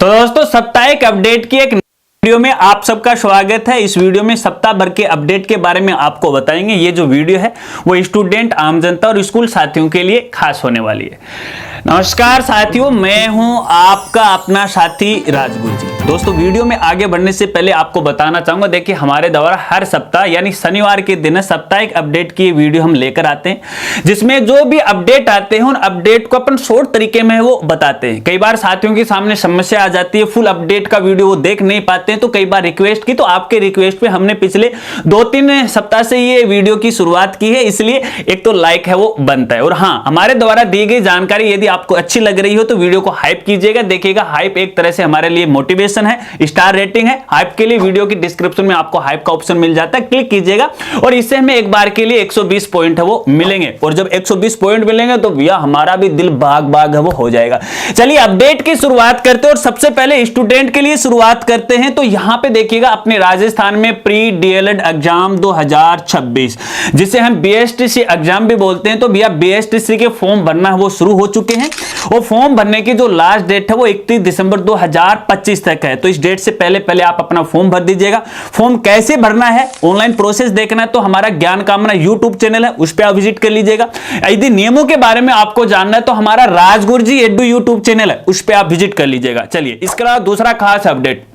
तो दोस्तों साप्ताहिक अपडेट की एक वीडियो में आप सबका स्वागत है। इस वीडियो में सप्ताह भर के अपडेट के बारे में आपको बताएंगे। ये जो वीडियो है वो स्टूडेंट, आम जनता और स्कूल साथियों के लिए खास होने वाली है। नमस्कार साथियों, मैं हूं आपका अपना साथी राजगुरु जी। दोस्तों वीडियो में आगे बढ़ने से पहले आपको बताना चाहूंगा, देखिए हमारे द्वारा हर सप्ताह यानी शनिवार के दिन साप्ताहिक अपडेट की वीडियो हम लेकर आते हैं, जिसमें जो भी अपडेट आते हैं उन अपडेट को अपन शॉर्ट तरीके में वो बताते हैं। कई बार साथियों के सामने समस्या आ जाती है, फुल अपडेट का वीडियो वो देख नहीं पाते हैं, तो कई बार रिक्वेस्ट की, तो आपके रिक्वेस्ट पे हमने पिछले 2-3 सप्ताह से ये वीडियो की शुरुआत की है, इसलिए एक तो लाइक है वो बनता है। और हाँ, हमारे द्वारा दी गई जानकारी यदि आपको अच्छी लग रही हो तो वीडियो को हाइप कीजिएगा। देखिएगा हाइप एक तरह से हमारे लिए मोटिवेशन है, स्टार रेटिंग है। हाइप के लिए वीडियो की डिस्क्रिप्शन में आपको हाइप का ऑप्शन मिल जाता है, क्लिक कीजिएगा और इससे हमें एक बार के लिए 120 पॉइंट है वो मिलेंगे। और जब 120 पॉइंट मिलेंगे तो भैया हमारा भी दिल बाग बाग है वो हो जाएगा। चलिए अपडेट की शुरुआत करते हैं और सबसे पहले स्टूडेंट के लिए शुरुआत करते हैं। तो यहां पे देखिएगा अपने राजस्थान में प्री डीएलएड एग्जाम 2026, जिसे हम बीएसटीसी एग्जाम भी बोलते हैं, तो भैया बीएसटीसी के फॉर्म भरना वो शुरू हो चुके हैं और फॉर्म भरने की जो लास्ट डेट है वो 31 दिसंबर 2025 तक है। तो इस डेट से पहले पहले आप अपना फॉर्म भर दीजिएगा। फॉर्म कैसे भरना है, ऑनलाइन प्रोसेस देखना है तो हमारा ज्ञान कामना यूट्यूब चैनल है, उस पर आप विजिट कर लीजिएगा। यदि नियमों के बारे में आपको जानना है तो हमारा राजगुरु जी एडू यूट्यूब चैनल है, उस पर आप विजिट कर लीजिएगा। चलिए इसके अलावा दूसरा खास अपडेट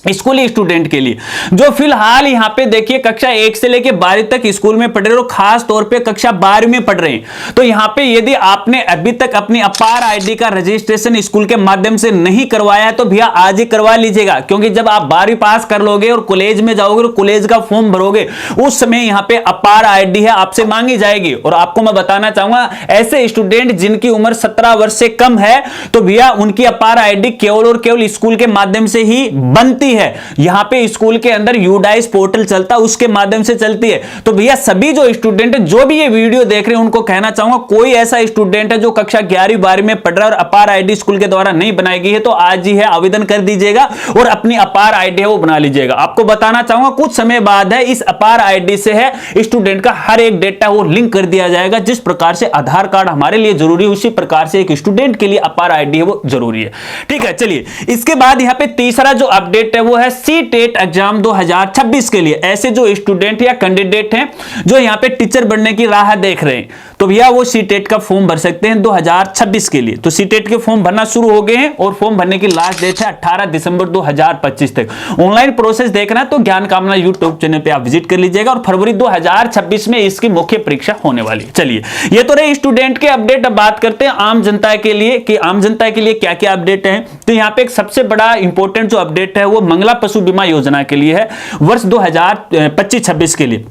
स्कूली स्टूडेंट के लिए, जो फिलहाल यहां पे देखिए कक्षा 1 से लेकर 12 तक स्कूल में पढ़ रहे हो, खास तौर पे कक्षा 12 में पढ़ रहे हैं, तो यहां पे यदि आपने अभी तक अपनी अपार आईडी का रजिस्ट्रेशन स्कूल के माध्यम से नहीं करवाया है तो भैया आज ही करवा लीजिएगा। क्योंकि जब आप 12वीं पास कर लोगे और कॉलेज में जाओगे और कॉलेज का फॉर्म भरोगे, उस समय यहां पे अपार आईडी है आपसे मांगी जाएगी। और आपको मैं बताना चाहूंगा, ऐसे स्टूडेंट जिनकी उम्र 17 वर्ष से कम है तो भैया उनकी अपार आईडी केवल और केवल स्कूल के माध्यम से ही बनती है। यहां पे स्कूल के अंदर यूडाइस पोर्टल चलता है, उसके माध्यम से चलती है। तो भैया सभी जो स्टूडेंट जो भी ये वीडियो देख रहे हैं उनको कहना चाहूंगा, कोई ऐसा स्टूडेंट है जो कक्षा 11वीं 12वीं में पढ़ रहा है और अपार आईडी स्कूल के द्वारा नहीं बनाई गई है, तो आज ही है आवेदन कर दीजिएगा और अपनी अपार आईडी है वो बना लीजिएगा। आपको बताना चाहूंगा कुछ समय बाद है इस अपार आईडी से है स्टूडेंट का हर एक डेटा वो लिंक कर दिया जाएगा। जिस प्रकार से आधार कार्ड हमारे लिए जरूरी है, उसी प्रकार से एक स्टूडेंट के लिए अपार आईडी है वो जरूरी है। ठीक है, चलिए इसके बाद यहां पे तीसरा जो अपडेट है वो है सीटेट एग्जाम 2026 के लिए। ऐसे जो स्टूडेंट या कैंडिडेट हैं जो यहां पे टीचर बनने की राह देख रहे हैं, तो भैया वो सीटेट का फॉर्म भर सकते हैं 2026 के लिए। तो सीटेट के फॉर्म भरना शुरू हो गए हैं और फॉर्म भरने की लास्ट डेट है 18 दिसंबर 2025 तक। ऑनलाइन प्रोसेस देखना है तो ज्ञान कामना यूट्यूब चैनल पे आप विजिट कर लीजिएगा और फरवरी 2026 में इसकी मुख्य परीक्षा होने वाली है। चलिए ये तो रहे स्टूडेंट के अपडेट। अब बात करते हैं आम जनता के लिए कि आम जनता के लिए क्या क्या अपडेट है। तो यहां पे एक सबसे बड़ा इंपॉर्टेंट जो अपडेट है वो मंगला पशु बीमा योजना के लिए है, वर्ष 2025-26 के लिए।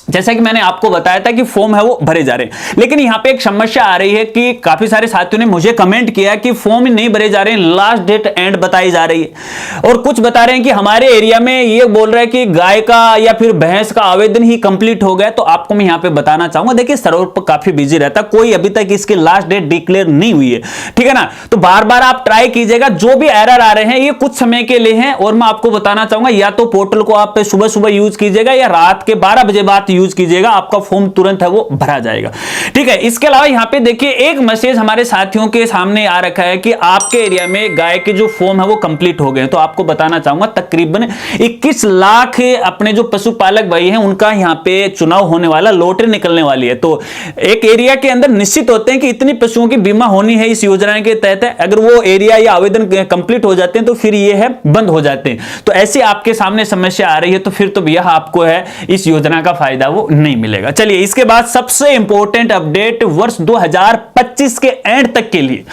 जैसा कि मैंने आपको बताया था कि फॉर्म है वो भरे जा रहे हैं, लेकिन यहां पे एक समस्या आ रही है कि काफी सारे साथियों ने मुझे कमेंट किया कि फॉर्म नहीं भरे जा रहे हैं, लास्ट डेट एंड बताई जा रही है। और कुछ बता रहे हैं कि हमारे एरिया में ये बोल रहे हैं कि गाय का या फिर भैंस का आवेदन ही कंप्लीट हो गया। तो आपको मैं यहां पे बताना चाहूंगा, देखिए सर्वर पर काफी बिजी रहता, कोई अभी तक इसकी लास्ट डेट डिक्लेयर नहीं हुई है, ठीक है ना। तो बार बार आप ट्राई कीजिएगा। जो भी एरर आ रहे हैं ये कुछ समय के लिए हैं और मैं आपको बताना चाहूंगा, या तो पोर्टल को आप सुबह सुबह यूज कीजिएगा या रात के 12 बजे बाद यूज कीजिएगा, आपका फॉर्म तुरंत है वो भरा जाएगा। ठीक है, इसके अलावा यहां पे देखिए एक मैसेज हमारे साथियों के सामने आ रखा है कि आपके एरिया में गाय के जो फॉर्म है वो कंप्लीट हो गए। तो आपको बताना चाहूंगा तकरीबन 21 लाख अपने जो पशुपालक भाई हैं उनका यहां पे चुनाव होने वाला, लॉटरी निकलने वाली है। तो एक एरिया के अंदर निश्चित होते हैं कि इतनी पशुओं की बीमा होनी है इस योजना के तहत। अगर वो एरिया या आवेदन कंप्लीट हो जाते हैं तो फिर ये है बंद हो जाते हैं। तो ऐसी आपके सामने समस्या आ रही है तो फिर तो भैया आपको है इस योजना का फायदा वो नहीं मिलेगा। चलिए इसके बाद सबसे इंपॉर्टेंट अपडेट वर्ष 2025 के एंड तक के लिए,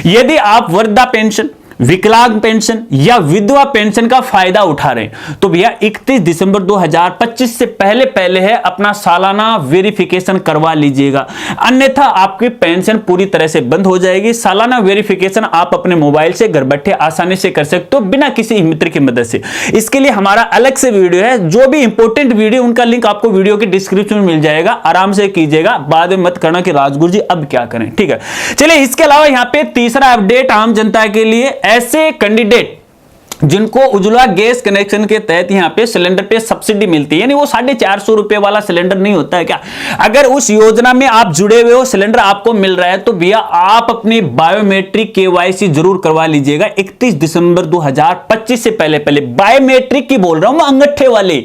यदि आप वृद्धा पेंशन, विकलांग पेंशन या विधवा पेंशन का फायदा उठा रहे हैं तो भैया 31 दिसंबर 2025 से पहले पहले है अपना सालाना वेरिफिकेशन करवा लीजिएगा, अन्यथा आपकी पेंशन पूरी तरह से बंद हो जाएगी। सालाना वेरिफिकेशन आप अपने मोबाइल से घर बैठे आसानी से कर सकते हो बिना किसी मित्र की मदद से। इसके लिए हमारा अलग से वीडियो है, जो भी इंपॉर्टेंट वीडियो उनका लिंक आपको वीडियो के डिस्क्रिप्शन में मिल जाएगा, आराम से कीजिएगा, बाद में मत करना कि राजगुरु जी अब क्या करें। ठीक है, चलिए इसके अलावा यहां पे तीसरा अपडेट आम जनता के लिए, ऐसे कैंडिडेट जिनको उज्ज्वला गैस कनेक्शन के तहत यहाँ पे सिलेंडर पे सब्सिडी मिलती है, यानी वो 450 रुपए वाला सिलेंडर नहीं होता है क्या। अगर उस योजना में आप जुड़े हुए हो, सिलेंडर आपको मिल रहा है, तो भैया आप अपनी बायोमेट्रिक केवाईसी जरूर करवा लीजिएगा 31 दिसंबर 2025 से पहले। बायोमेट्रिक की बोल रहा हूं मैं, अंगूठे वाले,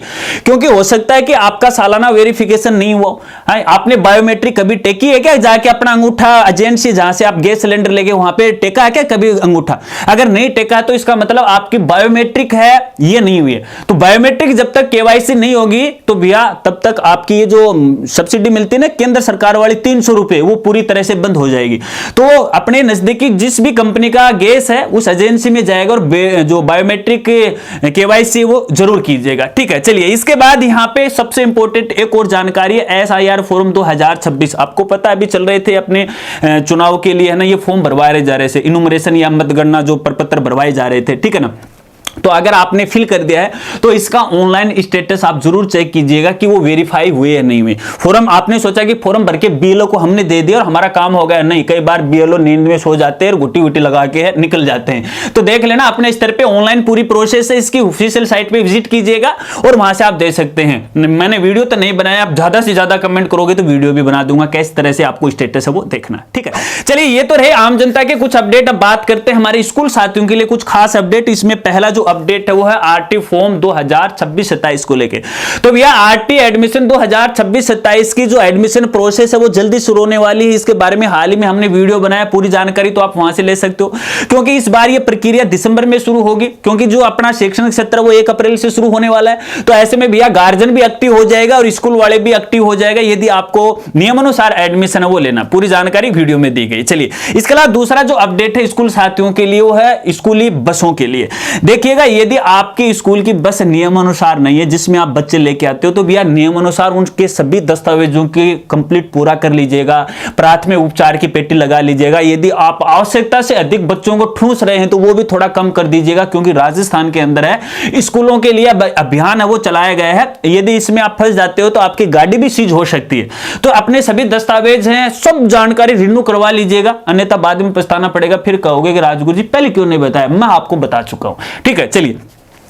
क्योंकि हो सकता है कि आपका सालाना वेरिफिकेशन नहीं हुआ। आपने बायोमेट्रिक कभी टेकी है क्या, जाके अपना अंगूठा एजेंसी जहां से आप गैस सिलेंडर लेके वहां पे टेका है क्या कभी अंगूठा? अगर नहीं टेका तो इसका मतलब आपकी बायोमेट्रिक है ये नहीं हुई है। तो बायोमेट्रिक जब तक केवाईसी नहीं होगी तो भैया तब तक आपकी ये जो सब्सिडी मिलती है ना केंद्र सरकार वाली 300 रुपए, वो पूरी तरह से बंद हो जाएगी। तो अपने नजदीकी जिस भी कंपनी का गैस है उस एजेंसी में जाएगा और जो बायोमेट्रिक केवाईसी वो जरूर कीजिएगा, ठीक है। चलिए इसके बाद यहाँ पे सबसे इंपॉर्टेंट एक और जानकारी है, SIR फॉर्म 2026। आपको पता अभी चल रहे थे अपने चुनाव के लिए है ना, ये फॉर्म भरवाए जा रहे थे, इनुमरेशन या मतगणना जो प्रपत्र भरवाए जा रहे थे, ठीक है ना। तो अगर आपने फिल कर दिया है तो इसका ऑनलाइन स्टेटस आप जरूर चेक कीजिएगा कि वो वेरीफाई हुए या नहीं हुए। फॉर्म आपने सोचा कि फॉर्म भर के BLO को हमने दे दिया और हमारा काम हो गया, नहीं, कई बार BLO नींद में सो जाते हैं और गुट्टी वुट्टी लगा के निकल जाते हैं। तो देख लेना अपने स्तर पे ऑनलाइन पूरी प्रोसेस है, इसकी ऑफिशियल साइट पे विजिट कीजिएगा और वहां से आप दे सकते हैं। मैंने वीडियो तो नहीं बनाया, आप ज्यादा से ज्यादा कमेंट करोगे तो वीडियो भी बना दूंगा किस तरह से आपको स्टेटस है वो देखना, ठीक है। चलिए ये तो रहे आम जनता के कुछ अपडेट। अब बात करते हैं हमारे स्कूल साथियों के लिए कुछ खास अपडेट। इसमें पहला जो अपडेट है वो है RT फॉर्म 2026-27 को लेके। तो भैया RT एडमिशन 2026-27 की जो एडमिशन प्रोसेस है वो जल्दी शुरू होने वाली है। इसके बारे में हाल ही में हमने वीडियो बनाया, पूरी जानकारी तो आप वहां से ले सकते हो, क्योंकि इस बार ये प्रक्रिया दिसंबर में शुरू होगी, क्योंकि जो अपना शैक्षणिक सत्र वो 1 अप्रैल से शुरू होने वाला है। तो ऐसे में भैया गार्जियन भी एक्टिव हो जाएगा और स्कूल वाले भी एक्टिव हो जाएगा यदि आपको नियमानुसार एडमिशन है वो लेना। पूरी जानकारी वीडियो में दी गई। चलिए इसके अलावा दूसरा जो अपडेट है स्कूल साथियों के लिए वो है स्कूली बसों के लिए। देखिएगा यदि आपकी स्कूल की बस नियमानुसार नहीं है जिसमें आप बच्चे लेके आते हो, तो भैया नियमानुसार उनके सभी दस्तावेजों की कंप्लीट पूरा कर लीजिएगा, प्राथमिक उपचार की पेटी लगा लीजिएगा। यदि आप आवश्यकता से अधिक बच्चों को ठूस रहे हैं तो वो भी थोड़ा कम कर दीजिएगा, क्योंकि राजस्थान के अंदर है स्कूलों के लिए अभियान है वो चलाया गया है। यदि इसमें आप फंस जाते हो तो आपकी गाड़ी भी सीज हो सकती है। तो अपने सभी दस्तावेज हैं सब जानकारी रिन्यू करवा लीजिएगा, अन्यथा बाद में पछताना पड़ेगा, फिर कहोगे कि राजगुरु जी पहले क्यों नहीं बताया। मैं आपको बता चुका हूं, ठीक है। चलिए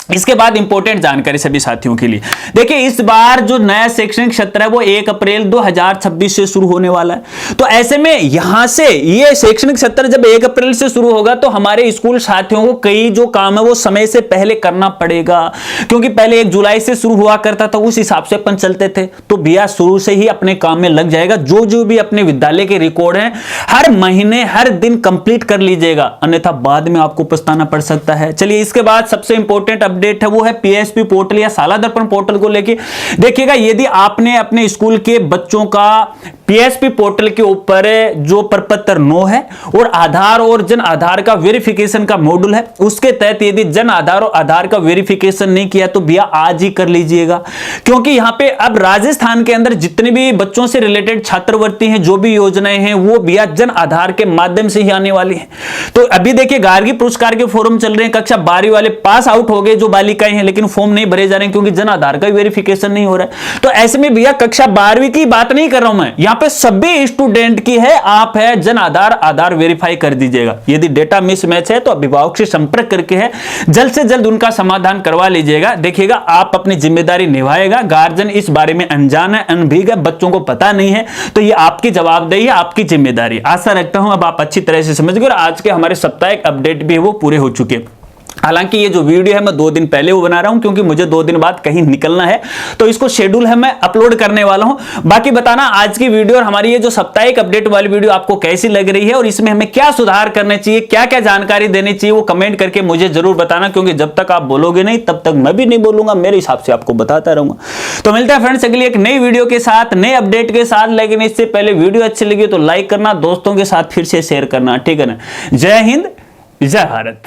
इसके बाद इंपॉर्टेंट जानकारी सभी साथियों के लिए। देखिए इस बार जो नया शैक्षणिक सत्र है वो 1 अप्रैल 2026 से शुरू होने वाला है। तो ऐसे में यहां से ये शैक्षणिक सत्र जब 1 अप्रैल से शुरू होगा तो हमारे स्कूल साथियों को कई जो काम है वो समय से पहले करना पड़ेगा, क्योंकि पहले 1 जुलाई से शुरू हुआ करता था, उस हिसाब से अपन चलते थे। तो भैया शुरू से ही अपने काम में लग जाएगा। जो भी अपने विद्यालय के रिकॉर्ड हैं हर महीने हर दिन कंप्लीट कर लीजिएगा, अन्यथा बाद में आपको पछताना पड़ सकता है। चलिए इसके बाद सबसे इंपॉर्टेंट अपडेट है वो है PSP पोर्टल या शाला दर्पण पोर्टल को लेके। देखिएगा यदि आपने अपने स्कूल के बच्चों का PSP पोर्टल के ऊपर जो प्रपत्र 9 है और आधार और जन आधार का वेरिफिकेशन का मॉड्यूल है, उसके तहत यदि जन आधार और आधार का वेरिफिकेशन नहीं किया तो भैया आज ही कर लीजिएगा, क्योंकि यहां पे अब राजस्थान के अंदर जितने भी बच्चों से रिलेटेड छात्रवृत्ति हैं, जो भी योजनाएं हैं वो भैया जन आधार के माध्यम से ही आने वाली है। तो अभी देखिए गार्गी पुरस्कार के फॉर्म चल रहे हैं, कक्षा 12वीं वाले पास आउट हो गए जो बालिकाएं हैं, लेकिन फॉर्म नहीं भरे जा रहे हैं क्योंकि जन आधार का वेरिफिकेशन नहीं हो रहा है। तो ऐसे में भैया कक्षा 12वीं की बात नहीं कर रहा हूं मैं, यहां पे सभी स्टूडेंट की है, आप है जन आधार वेरीफाई कर दीजिएगा। यदि डेटा मिसमैच है तो अभिभावक से संपर्क करके है जल्द से जल्द उनका समाधान करवा लीजिएगा। देखिएगा आप अपनी जिम्मेदारी निभाएगा। गार्जियन इस बारे में अनजान है, अनभिज्ञ है, बच्चों को पता नहीं है, तो ये आपकी जवाबदेही है, आपकी जिम्मेदारी। आशा रखता हूं अब आप अच्छी तरह से समझ गए और आज के हमारे साप्ताहिक अपडेट भी वो पूरे हो चुके हैं। हालांकि ये जो वीडियो है मैं 2 दिन पहले वो बना रहा हूं क्योंकि मुझे 2 दिन बाद कहीं निकलना है, तो इसको शेड्यूल है मैं अपलोड करने वाला हूं। बाकी बताना आज की वीडियो और हमारी ये जो साप्ताहिक अपडेट वाली वीडियो आपको कैसी लग रही है और इसमें हमें क्या सुधार करने चाहिए, क्या क्या जानकारी देनी चाहिए, वो कमेंट करके मुझे जरूर बताना, क्योंकि जब तक आप बोलोगे नहीं तब तक मैं भी नहीं बोलूंगा, मेरे हिसाब से आपको बताता रहूंगा। तो मिलता है फ्रेंड्स अगली एक नई वीडियो के साथ, नए अपडेट के साथ। लेकिन इससे पहले वीडियो अच्छी लगी तो लाइक करना, दोस्तों के साथ फिर से शेयर करना, ठीक है ना। जय हिंद, जय भारत।